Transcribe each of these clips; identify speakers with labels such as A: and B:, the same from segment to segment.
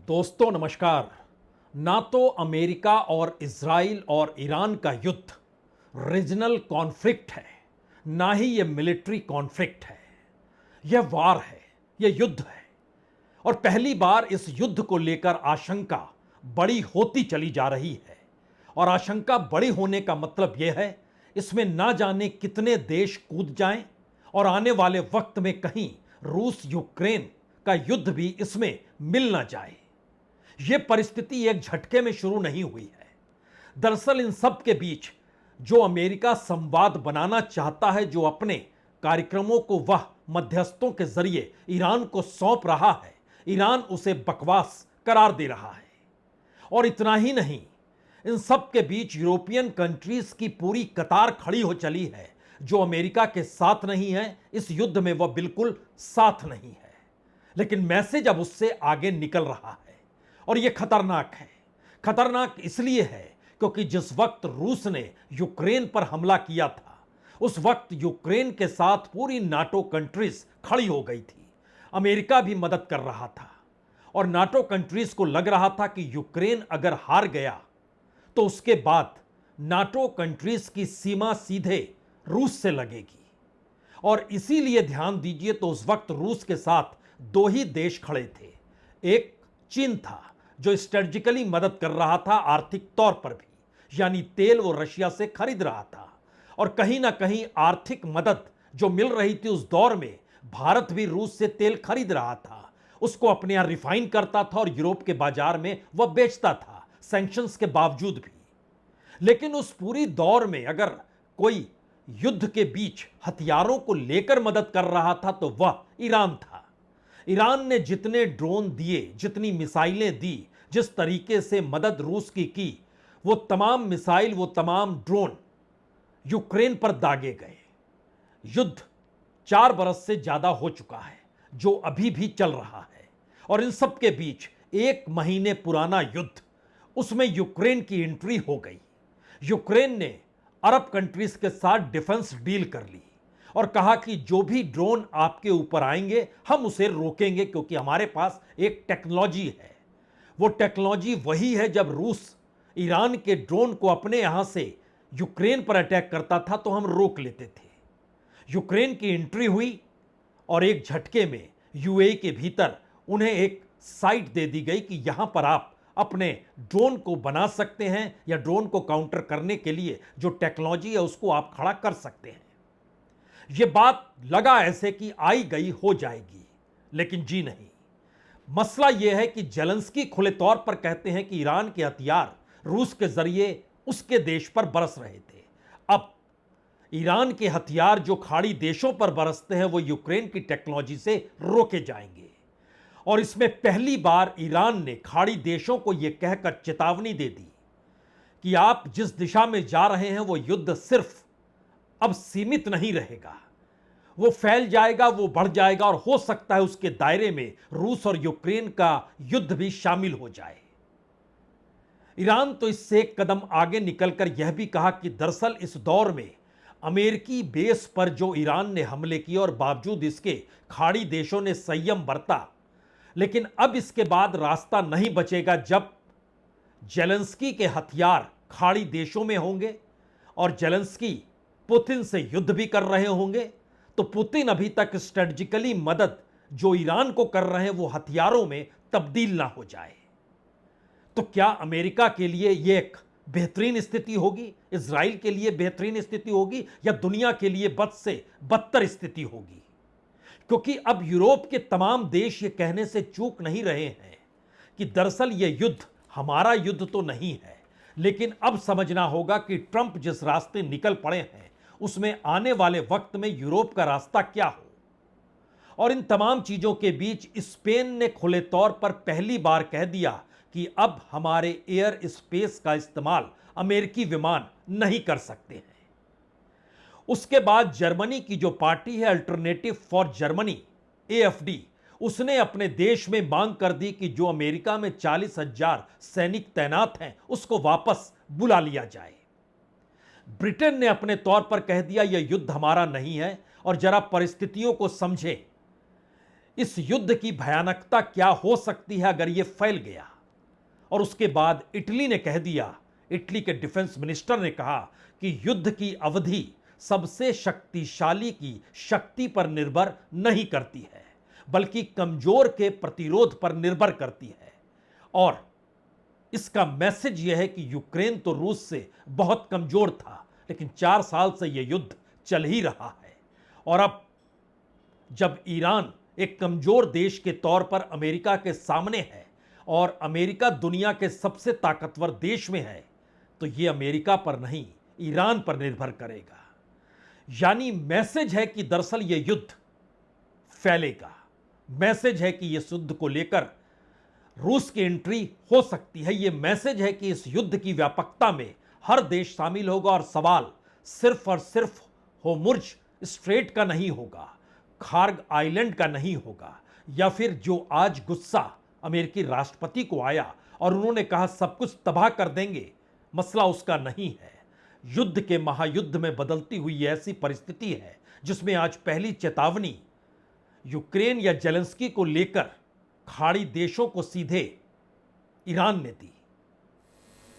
A: दोस्तों नमस्कार। ना तो अमेरिका और इजराइल और ईरान का युद्ध रीजनल कॉन्फ्लिक्ट है, ना ही यह मिलिट्री कॉन्फ्लिक्ट है। यह वार है, यह युद्ध है। और पहली बार इस युद्ध को लेकर आशंका बड़ी होती चली जा रही है। और आशंका बड़ी होने का मतलब यह है इसमें ना जाने कितने देश कूद जाएं और आने वाले वक्त में कहीं रूस यूक्रेन का युद्ध भी इसमें मिल ना जाए। यह परिस्थिति एक झटके में शुरू नहीं हुई है। दरअसल इन सब के बीच जो अमेरिका संवाद बनाना चाहता है, जो अपने कार्यक्रमों को वह मध्यस्थों के जरिए ईरान को सौंप रहा है, ईरान उसे बकवास करार दे रहा है। और इतना ही नहीं, इन सब के बीच यूरोपियन कंट्रीज की पूरी कतार खड़ी हो चली है, जो अमेरिका के साथ नहीं है। इस युद्ध में वह बिल्कुल साथ नहीं है, लेकिन मैसेज अब उससे आगे निकल रहा है। और यह खतरनाक है। खतरनाक इसलिए है क्योंकि जिस वक्त रूस ने यूक्रेन पर हमला किया था, उस वक्त यूक्रेन के साथ पूरी नाटो कंट्रीज खड़ी हो गई थी। अमेरिका भी मदद कर रहा था और नाटो कंट्रीज को लग रहा था कि यूक्रेन अगर हार गया तो उसके बाद नाटो कंट्रीज की सीमा सीधे रूस से लगेगी। और इसीलिए ध्यान दीजिए, तो उस वक्त रूस के साथ दो ही देश खड़े थे। एक चीन था जो स्ट्रेटजिकली मदद कर रहा था, आर्थिक तौर पर भी, यानी तेल वो रशिया से खरीद रहा था। और कहीं ना कहीं आर्थिक मदद जो मिल रही थी उस दौर में, भारत भी रूस से तेल खरीद रहा था, उसको अपने यहां रिफाइन करता था और यूरोप के बाजार में वह बेचता था, सैंक्शंस के बावजूद भी। लेकिन उस पूरी दौर में अगर कोई युद्ध के बीच हथियारों को लेकर मदद कर रहा था तो वह ईरान था। ईरान ने जितने ड्रोन दिए, जितनी मिसाइलें दी, जिस तरीके से मदद रूस की, वो तमाम मिसाइल, वो तमाम ड्रोन यूक्रेन पर दागे गए। युद्ध 4 बरस से ज्यादा हो चुका है, जो अभी भी चल रहा है। और इन सब के बीच 1 महीने पुराना युद्ध, उसमें यूक्रेन की एंट्री हो गई। यूक्रेन ने अरब कंट्रीज के साथ डिफेंस डील कर ली और कहा कि जो भी ड्रोन आपके ऊपर आएंगे हम उसे रोकेंगे, क्योंकि हमारे पास एक टेक्नोलॉजी है। वो टेक्नोलॉजी वही है, जब रूस ईरान के ड्रोन को अपने यहां से यूक्रेन पर अटैक करता था तो हम रोक लेते थे। यूक्रेन की एंट्री हुई और एक झटके में यूएई के भीतर उन्हें एक साइट दे दी गई कि यहां पर आप अपने ड्रोन को बना सकते हैं, या ड्रोन को काउंटर करने के लिए जो टेक्नोलॉजी है उसको आप खड़ा कर सकते हैं। यह बात लगा ऐसे कि आई गई हो जाएगी, लेकिन जी नहीं। मसला यह है कि जेलेंस्की खुले तौर पर कहते हैं कि ईरान के हथियार रूस के जरिए उसके देश पर बरस रहे थे। अब ईरान के हथियार जो खाड़ी देशों पर बरसते हैं वो यूक्रेन की टेक्नोलॉजी से रोके जाएंगे। और इसमें पहली बार ईरान ने खाड़ी देशों को यह कहकर चेतावनी दे दी कि आप जिस दिशा में जा रहे हैं वो युद्ध सिर्फ अब सीमित नहीं रहेगा, वो फैल जाएगा, वो बढ़ जाएगा, और हो सकता है उसके दायरे में रूस और यूक्रेन का युद्ध भी शामिल हो जाए। ईरान तो इससे एक कदम आगे निकलकर यह भी कहा कि दरअसल इस दौर में अमेरिकी बेस पर जो ईरान ने हमले किए और बावजूद इसके खाड़ी देशों ने संयम बरता, लेकिन अब इसके बाद रास्ता नहीं बचेगा जब जेलेंस्की के हथियार खाड़ी देशों में होंगे और जेलेंस्की पुतिन से युद्ध भी कर रहे होंगे, तो पुतिन अभी तक स्ट्रेटजिकली मदद जो ईरान को कर रहे हैं वो हथियारों में तब्दील ना हो जाए। तो क्या अमेरिका के लिए यह एक बेहतरीन स्थिति होगी, इजराइल के लिए बेहतरीन स्थिति होगी, या दुनिया के लिए बद से बदतर स्थिति होगी? क्योंकि अब यूरोप के तमाम देश ये कहने से चूक नहीं रहे हैं कि दरअसल यह युद्ध हमारा युद्ध तो नहीं है, लेकिन अब समझना होगा कि ट्रंप जिस रास्ते निकल पड़े हैं उसमें आने वाले वक्त में यूरोप का रास्ता क्या हो। और इन तमाम चीजों के बीच स्पेन ने खुले तौर पर पहली बार कह दिया कि अब हमारे एयर स्पेस का इस्तेमाल अमेरिकी विमान नहीं कर सकते हैं। उसके बाद जर्मनी की जो पार्टी है अल्टरनेटिव फॉर जर्मनी, एएफडी, उसने अपने देश में मांग कर दी कि जो अमेरिका में 40,000 सैनिक तैनात हैं उसको वापस बुला लिया जाए। ब्रिटेन ने अपने तौर पर कह दिया यह युद्ध हमारा नहीं है, और जरा परिस्थितियों को समझें। इस युद्ध की भयानकता क्या हो सकती है अगर यह फैल गया। और उसके बाद इटली ने कह दिया, इटली के डिफेंस मिनिस्टर ने कहा कि युद्ध की अवधि सबसे शक्तिशाली की शक्ति पर निर्भर नहीं करती है, बल्कि कमजोर के प्रतिरोध पर निर्भर करती है। और इसका मैसेज यह है कि यूक्रेन तो रूस से बहुत कमजोर था, लेकिन 4 साल से यह युद्ध चल ही रहा है। और अब जब ईरान एक कमजोर देश के तौर पर अमेरिका के सामने है और अमेरिका दुनिया के सबसे ताकतवर देश में है, तो यह अमेरिका पर नहीं, ईरान पर निर्भर करेगा। यानी मैसेज है कि दरअसल यह युद्ध फैलेगा। मैसेज है कि इस युद्ध को लेकर रूस की एंट्री हो सकती है। यह मैसेज है कि इस युद्ध की व्यापकता में हर देश शामिल होगा और सवाल सिर्फ और सिर्फ होर्मुज स्ट्रेट का नहीं होगा, खार्ग आइलैंड का नहीं होगा, या फिर जो आज गुस्सा अमेरिकी राष्ट्रपति को आया और उन्होंने कहा सब कुछ तबाह कर देंगे, मसला उसका नहीं है। युद्ध के महायुद्ध में बदलती हुई ऐसी परिस्थिति है जिसमें आज पहली चेतावनी यूक्रेन या जेलेंस्की को लेकर खाड़ी देशों को सीधे ईरान ने दी।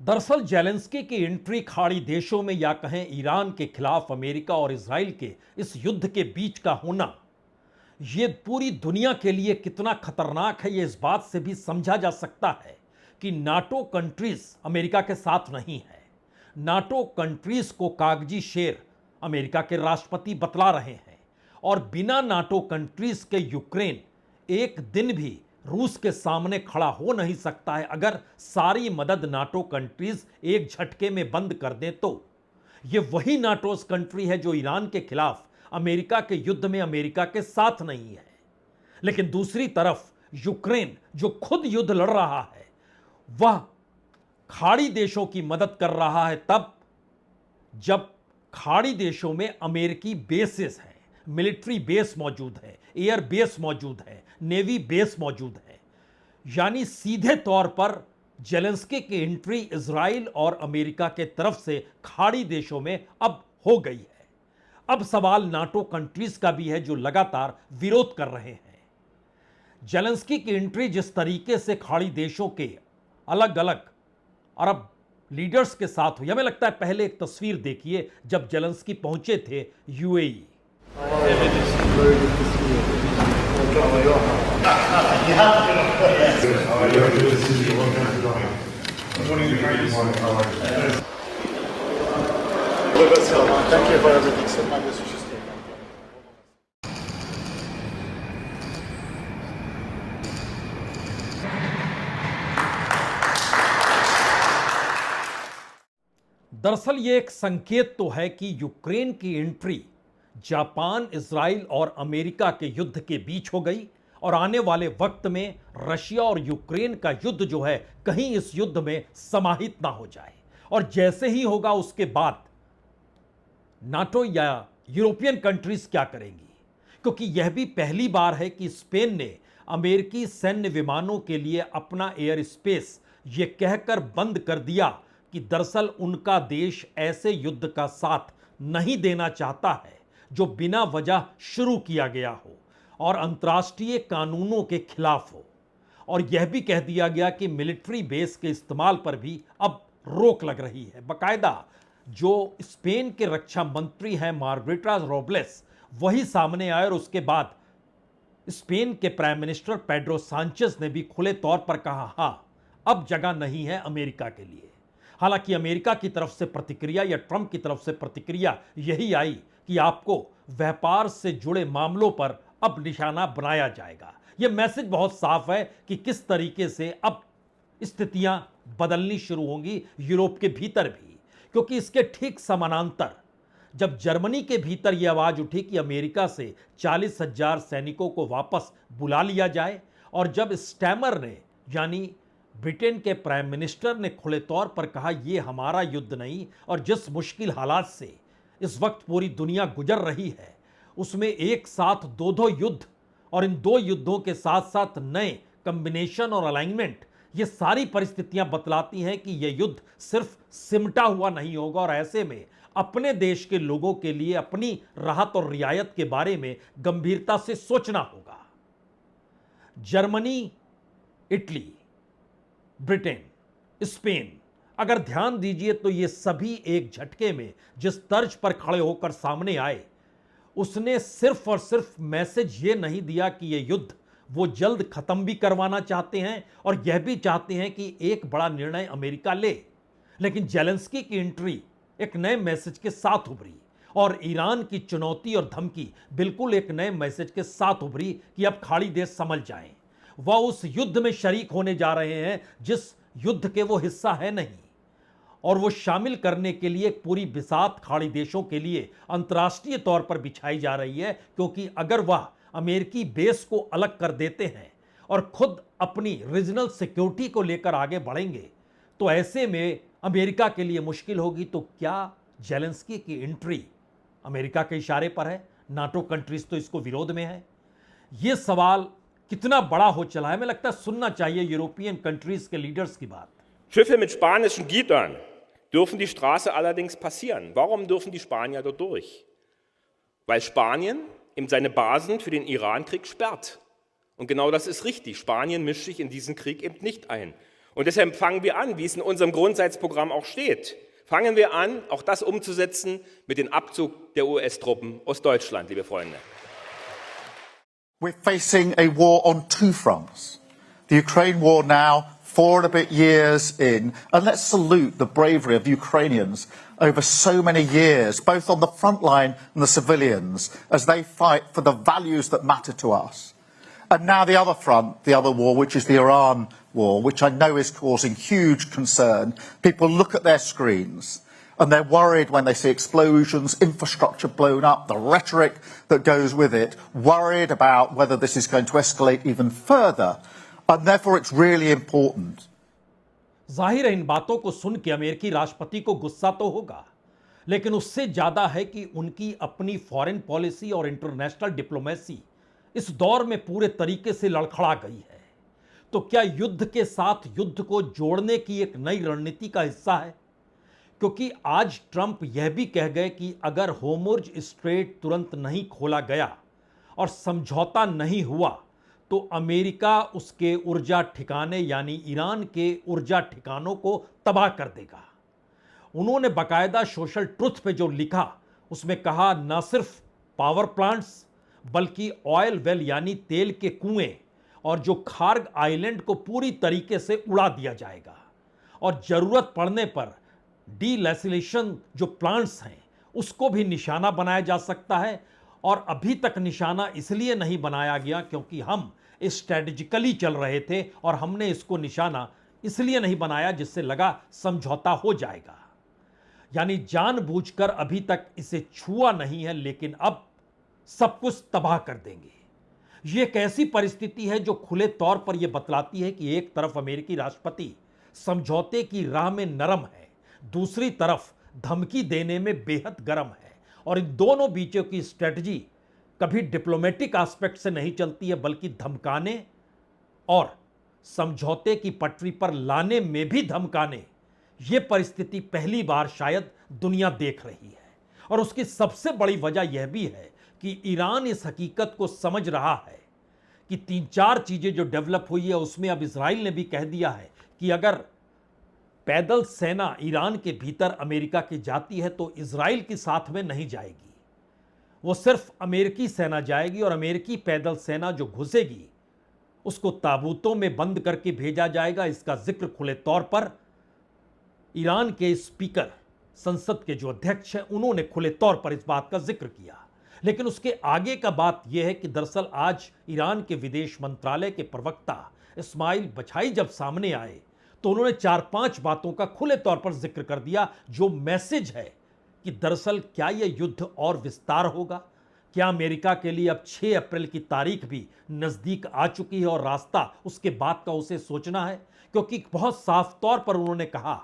A: दरअसल जेलेंस्की की एंट्री खाड़ी देशों में या कहें ईरान के खिलाफ अमेरिका और इजराइल के इस युद्ध के बीच का होना, यह पूरी दुनिया के लिए कितना खतरनाक है, यह इस बात से भी समझा जा सकता है कि नाटो कंट्रीज अमेरिका के साथ नहीं है। नाटो कंट्रीज को कागजी शेर अमेरिका के राष्ट्रपति बतला रहे हैं और बिना नाटो कंट्रीज के यूक्रेन एक दिन भी रूस के सामने खड़ा हो नहीं सकता है। अगर सारी मदद नाटो कंट्रीज एक झटके में बंद कर दें तो यह वही नाटो कंट्री है जो ईरान के खिलाफ अमेरिका के युद्ध में अमेरिका के साथ नहीं है। लेकिन दूसरी तरफ यूक्रेन जो खुद युद्ध लड़ रहा है, वह खाड़ी देशों की मदद कर रहा है तब जब खाड़ी देशों में अमेरिकी बेसेस हैं, मिलिट्री बेस मौजूद है, एयर बेस मौजूद है, नेवी बेस मौजूद है। यानी सीधे तौर पर जेलेंस्की की एंट्री इजराइल और अमेरिका के तरफ से खाड़ी देशों में अब हो गई है। अब सवाल नाटो कंट्रीज का भी है जो लगातार विरोध कर रहे हैं। जेलेंस्की की एंट्री जिस तरीके से खाड़ी देशों के अलग अलग अरब लीडर्स के साथ हुई, हमें लगता है पहले एक तस्वीर देखिए जब जेलेंस्की पहुंचे थे UAE.
B: Thank you for everything. Send my messages to you.
A: दरअसल ये एक संकेत तो है कि यूक्रेन की एंट्री जापान, इजराइल और अमेरिका के युद्ध के बीच हो गई और आने वाले वक्त में रशिया और यूक्रेन का युद्ध जो है कहीं इस युद्ध में समाहित ना हो जाए। और जैसे ही होगा उसके बाद नाटो या यूरोपियन कंट्रीज क्या करेंगी, क्योंकि यह भी पहली बार है कि स्पेन ने अमेरिकी सैन्य विमानों के लिए अपना एयर स्पेस यह कहकर बंद कर दिया कि दरअसल उनका देश ऐसे युद्ध का साथ नहीं देना चाहता है जो बिना वजह शुरू किया गया हो और अंतर्राष्ट्रीय कानूनों के खिलाफ हो। और यह भी कह दिया गया कि मिलिट्री बेस के इस्तेमाल पर भी अब रोक लग रही है। बाकायदा जो स्पेन के रक्षा मंत्री हैं मार्गरेटा रोब्लेस, वही सामने आए और उसके बाद स्पेन के प्राइम मिनिस्टर पेड्रो सांचेज ने भी खुले तौर पर कहा, हाँ अब जगह नहीं है अमेरिका के लिए। हालांकि अमेरिका की तरफ से प्रतिक्रिया या ट्रंप की तरफ से प्रतिक्रिया यही आई कि आपको व्यापार से जुड़े मामलों पर अब निशाना बनाया जाएगा। यह मैसेज बहुत साफ है कि किस तरीके से अब स्थितियां बदलनी शुरू होंगी यूरोप के भीतर भी, क्योंकि इसके ठीक समानांतर जब जर्मनी के भीतर यह आवाज उठी कि अमेरिका से 40,000 सैनिकों को वापस बुला लिया जाए, और जब स्टैमर ने यानी ब्रिटेन के प्राइम मिनिस्टर ने खुले तौर पर कहा यह हमारा युद्ध नहीं, और जिस मुश्किल हालात से इस वक्त पूरी दुनिया गुजर रही है उसमें एक साथ दो युद्ध, और इन दो युद्धों के साथ साथ नए कॉम्बिनेशन और अलाइनमेंट, ये सारी परिस्थितियां बतलाती हैं कि यह युद्ध सिर्फ सिमटा हुआ नहीं होगा, और ऐसे में अपने देश के लोगों के लिए अपनी राहत और रियायत के बारे में गंभीरता से सोचना होगा। जर्मनी, इटली, ब्रिटेन, स्पेन, अगर ध्यान दीजिए तो ये सभी एक झटके में जिस तर्ज पर खड़े होकर सामने आए, उसने सिर्फ और सिर्फ मैसेज ये नहीं दिया कि ये युद्ध वो जल्द खत्म भी करवाना चाहते हैं और यह भी चाहते हैं कि एक बड़ा निर्णय अमेरिका ले, लेकिन जेलेंस्की की एंट्री एक नए मैसेज के साथ उभरी, और ईरान की चुनौती और धमकी बिल्कुल एक नए मैसेज के साथ उभरी कि अब खाड़ी देश समझ जाएं, वह उस युद्ध में शरीक होने जा रहे हैं जिस युद्ध के वो हिस्सा है नहीं, और वो शामिल करने के लिए एक पूरी बिसात खाड़ी देशों के लिए अंतर्राष्ट्रीय तौर पर बिछाई जा रही है, क्योंकि अगर वह अमेरिकी बेस को अलग कर देते हैं और खुद अपनी रीजनल सिक्योरिटी को लेकर आगे बढ़ेंगे तो ऐसे में अमेरिका के लिए मुश्किल होगी। तो क्या जेलेंस्की की एंट्री अमेरिका के इशारे पर है? नाटो कंट्रीज तो इसको विरोध में है। यह सवाल कितना बड़ा हो चला है, हमें लगता है सुनना चाहिए यूरोपियन कंट्रीज के लीडर्स की बात।
C: Schiffe mit spanischen Gittern dürfen die Straße allerdings passieren. Warum dürfen die Spanier dort durch? Weil Spanien eben seine Basen für den Iran-Krieg sperrt. Und genau das ist richtig. Spanien mischt sich in diesen Krieg eben nicht ein. Und deshalb fangen wir an, wie es in unserem Grundsatzprogramm auch steht, fangen wir an, auch das umzusetzen mit dem Abzug der US-Truppen aus Deutschland, liebe Freunde.
B: We're facing a war on two fronts. The Ukraine war now, 4 and a bit years in, and let's salute the bravery of Ukrainians over so many years, both on the front line and the civilians, as they fight for the values that matter to us. And now the other front, the other war, which is the Iran war, which I know is causing huge concern. People look at their screens and they're worried when they see explosions, infrastructure blown up, the rhetoric that goes with it, worried about whether this is going to escalate even further. And therefore it's really important.
A: जाहिर है इन बातों को सुन के अमेरिकी राष्ट्रपति को गुस्सा तो होगा, लेकिन उससे ज्यादा है कि उनकी अपनी फॉरेन पॉलिसी और इंटरनेशनल डिप्लोमेसी इस दौर में पूरे तरीके से लड़खड़ा गई है। तो क्या युद्ध के साथ युद्ध को जोड़ने की एक नई रणनीति का हिस्सा है? क्योंकि आज ट्रंप यह भी कह गए कि अगर होर्मुज़ स्ट्रेट तुरंत नहीं खोला गया और समझौता नहीं हुआ तो अमेरिका उसके ऊर्जा ठिकाने यानी ईरान के ऊर्जा ठिकानों को तबाह कर देगा। उन्होंने बाकायदा सोशल ट्रुथ पे जो लिखा उसमें कहा न सिर्फ पावर प्लांट्स बल्कि ऑयल वेल यानी तेल के कुएं और जो खार्ग आइलैंड को पूरी तरीके से उड़ा दिया जाएगा, और जरूरत पड़ने पर डीलैसिलेशन जो प्लांट्स हैं उसको भी निशाना बनाया जा सकता है। और अभी तक निशाना इसलिए नहीं बनाया गया क्योंकि हम स्ट्रेटेजिकली चल रहे थे और हमने इसको निशाना इसलिए नहीं बनाया जिससे लगा समझौता हो जाएगा, यानी जानबूझकर अभी तक इसे छुआ नहीं है, लेकिन अब सब कुछ तबाह कर देंगे। यह एक ऐसी परिस्थिति है जो खुले तौर पर यह बतलाती है कि एक तरफ अमेरिकी राष्ट्रपति समझौते की राह में नरम है, दूसरी तरफ धमकी देने में बेहद गर्म है, और इन दोनों बीचों की स्ट्रेटजी कभी डिप्लोमेटिक एस्पेक्ट से नहीं चलती है बल्कि धमकाने और समझौते की पटरी पर लाने में भी धमकाने। यह परिस्थिति पहली बार शायद दुनिया देख रही है, और उसकी सबसे बड़ी वजह यह भी है कि ईरान इस हकीकत को समझ रहा है कि 3-4 चीजें जो डेवलप हुई है उसमें अब इजराइल ने भी कह दिया है कि अगर पैदल सेना ईरान के भीतर अमेरिका की जाती है तो इजराइल की साथ में नहीं जाएगी, वो सिर्फ अमेरिकी सेना जाएगी, और अमेरिकी पैदल सेना जो घुसेगी उसको ताबूतों में बंद करके भेजा जाएगा। इसका जिक्र खुले तौर पर ईरान के स्पीकर, संसद के जो अध्यक्ष हैं, उन्होंने खुले तौर पर इस बात का जिक्र किया। लेकिन उसके आगे का बात यह है कि दरअसल आज ईरान के विदेश मंत्रालय के प्रवक्ता इस्माइल बछाई जब सामने आए तो उन्होंने 4-5 बातों का खुले तौर पर जिक्र कर दिया। जो मैसेज है कि दरअसल क्या यह युद्ध और विस्तार होगा? क्या अमेरिका के लिए अब 6 अप्रैल की तारीख भी नजदीक आ चुकी है और रास्ता उसके बाद का उसे सोचना है? क्योंकि बहुत साफ तौर पर उन्होंने कहा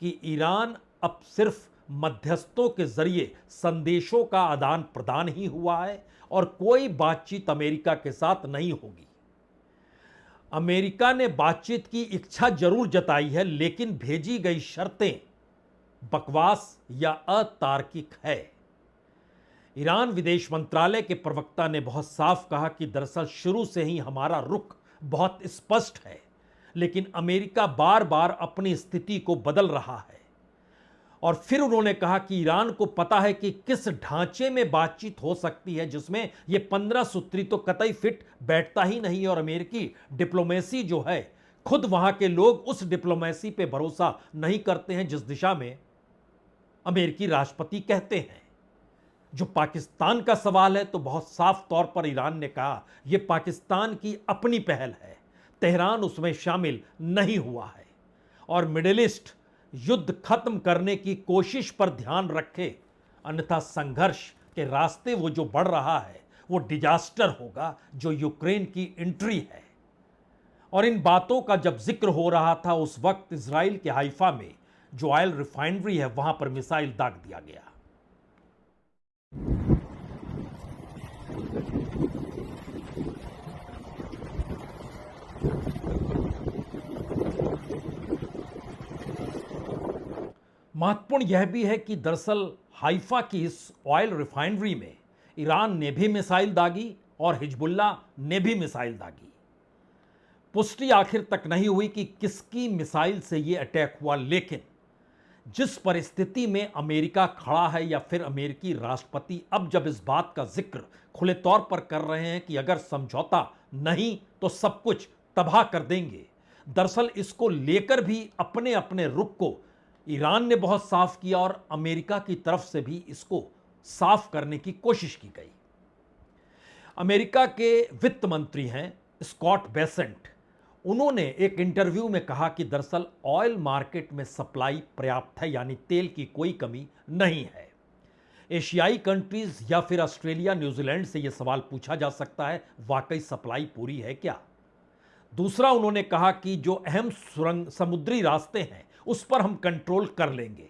A: कि ईरान अब सिर्फ मध्यस्थों के जरिए संदेशों का आदान प्रदान ही हुआ है और कोई बातचीत अमेरिका के साथ नहीं होगी। अमेरिका ने बातचीत की इच्छा जरूर जताई है, लेकिन भेजी गई शर्तें बकवास या अतार्किक है। ईरान विदेश मंत्रालय के प्रवक्ता ने बहुत साफ कहा कि दरअसल शुरू से ही हमारा रुख बहुत स्पष्ट है, लेकिन अमेरिका बार बार अपनी स्थिति को बदल रहा है। और फिर उन्होंने कहा कि ईरान को पता है कि किस ढांचे में बातचीत हो सकती है, जिसमें यह 15 सूत्री तो कतई फिट बैठता ही नहीं। और अमेरिकी डिप्लोमेसी जो है, खुद वहां के लोग उस डिप्लोमेसी पे भरोसा नहीं करते हैं जिस दिशा में अमेरिकी राष्ट्रपति कहते हैं। जो पाकिस्तान का सवाल है, तो बहुत साफ तौर पर ईरान ने कहा यह पाकिस्तान की अपनी पहल है, तेहरान उसमें शामिल नहीं हुआ है। और मिडिल ईस्ट युद्ध खत्म करने की कोशिश पर ध्यान रखे, अन्यथा संघर्ष के रास्ते वो जो बढ़ रहा है वो डिजास्टर होगा, जो यूक्रेन की एंट्री है। और इन बातों का जब जिक्र हो रहा था, उस वक्त इजराइल के हाइफा में जो ऑयल रिफाइनरी है, वहां पर मिसाइल दाग दिया गया। महत्वपूर्ण यह भी है कि दरअसल हाइफा की इस ऑयल रिफाइनरी में ईरान ने भी मिसाइल दागी और हिजबुल्लाह ने भी मिसाइल दागी। पुष्टि आखिर तक नहीं हुई कि किसकी मिसाइल से यह अटैक हुआ, लेकिन जिस परिस्थिति में अमेरिका खड़ा है, या फिर अमेरिकी राष्ट्रपति अब जब इस बात का जिक्र खुले तौर पर कर रहे हैं कि अगर समझौता नहीं तो सब कुछ तबाह कर देंगे, दरअसल इसको लेकर भी अपने अपने रुख को ईरान ने बहुत साफ किया और अमेरिका की तरफ से भी इसको साफ करने की कोशिश की गई। अमेरिका के वित्त मंत्री हैं स्कॉट बेसेंट, उन्होंने एक इंटरव्यू में कहा कि दरअसल ऑयल मार्केट में सप्लाई पर्याप्त है, यानी तेल की कोई कमी नहीं है। एशियाई कंट्रीज या फिर ऑस्ट्रेलिया, न्यूजीलैंड से यह सवाल पूछा जा सकता है, वाकई सप्लाई पूरी है क्या? दूसरा, उन्होंने कहा कि जो अहम समुद्री रास्ते हैं उस पर हम कंट्रोल कर लेंगे।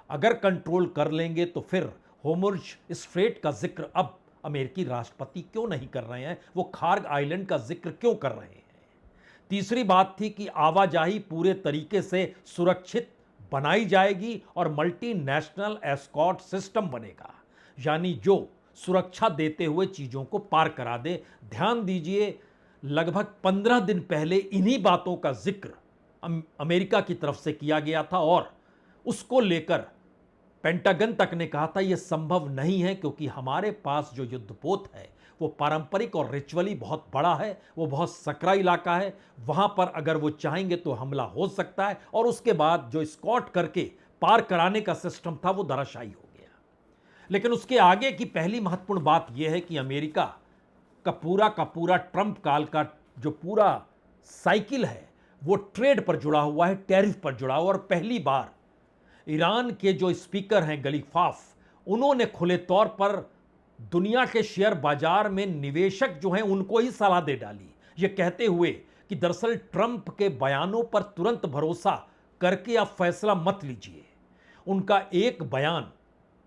A: अगर कंट्रोल कर लेंगे तो फिर होर्मुज़ स्ट्रेट का जिक्र अब अमेरिकी राष्ट्रपति क्यों नहीं कर रहे हैं, वो खार्ग आइलैंड का जिक्र क्यों कर रहे हैं? तीसरी बात थी कि आवाजाही पूरे तरीके से सुरक्षित बनाई जाएगी और मल्टीनेशनल एस्कॉर्ट सिस्टम बनेगा, यानी जो सुरक्षा देते हुए चीजों को पार करा दे। ध्यान दीजिए, लगभग 15 दिन पहले इन्हीं बातों का जिक्र अमेरिका की तरफ से किया गया था और उसको लेकर पेंटागन तक ने कहा था यह संभव नहीं है, क्योंकि हमारे पास जो युद्धपोत है वो पारंपरिक और रिचुअली बहुत बड़ा है, वो बहुत सकरा इलाका है, वहां पर अगर वो चाहेंगे तो हमला हो सकता है। और उसके बाद जो स्कॉट करके पार कराने का सिस्टम था वो धराशायी हो गया। लेकिन उसके आगे की पहली महत्वपूर्ण बात यह है कि अमेरिका का पूरा ट्रंप काल का जो पूरा साइकिल है वो ट्रेड पर जुड़ा हुआ है, टैरिफ पर जुड़ा हुआ। और पहली बार ईरान के जो स्पीकर हैं गलीफाफ, उन्होंने खुले तौर पर दुनिया के शेयर बाजार में निवेशक जो हैं उनको ही सलाह दे डाली, ये कहते हुए कि दरअसल ट्रंप के बयानों पर तुरंत भरोसा करके आप फैसला मत लीजिए। उनका एक बयान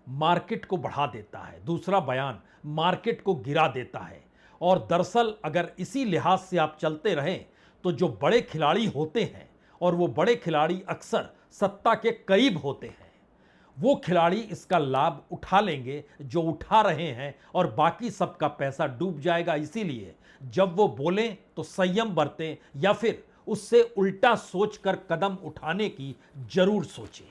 A: मार्केट को बढ़ा देता है, दूसरा बयान मार्केट को गिरा देता है। और दरअसल अगर इसी लिहाज से आप चलते रहें तो जो बड़े खिलाड़ी होते हैं, और वो बड़े खिलाड़ी अक्सर सत्ता के करीब होते हैं, वो खिलाड़ी इसका लाभ उठा लेंगे जो उठा रहे हैं, और बाकी सबका पैसा डूब जाएगा। इसीलिए जब वो बोलें तो संयम बरतें या फिर उससे उल्टा सोचकर कदम उठाने की जरूर सोचें।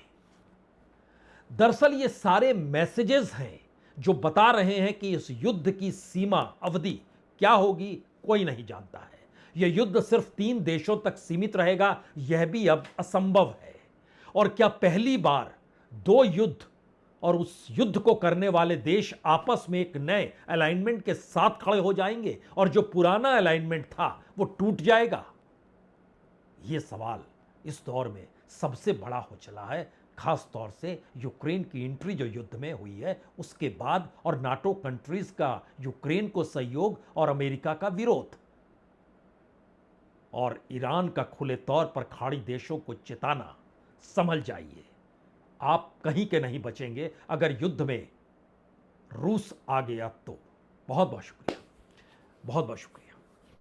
A: दरअसल ये सारे मैसेजेस हैं जो बता रहे हैं कि इस युद्ध की सीमा अवधि क्या होगी, कोई नहीं जानता है। यह युद्ध सिर्फ 3 देशों तक सीमित रहेगा, यह भी अब असंभव है। और क्या पहली बार 2 युद्ध और उस युद्ध को करने वाले देश आपस में एक नए अलाइनमेंट के साथ खड़े हो जाएंगे और जो पुराना अलाइनमेंट था वो टूट जाएगा? यह सवाल इस दौर में सबसे बड़ा हो चला है। खास तौर से यूक्रेन की एंट्री जो युद्ध में हुई है उसके बाद, और नाटो कंट्रीज का यूक्रेन को सहयोग और अमेरिका का विरोध, और ईरान का खुले तौर पर खाड़ी देशों को चेताना, संभल जाइए, आप कहीं के नहीं बचेंगे अगर युद्ध में रूस आ गया तो। बहुत बहुत शुक्रिया, बहुत बहुत शुक्रिया।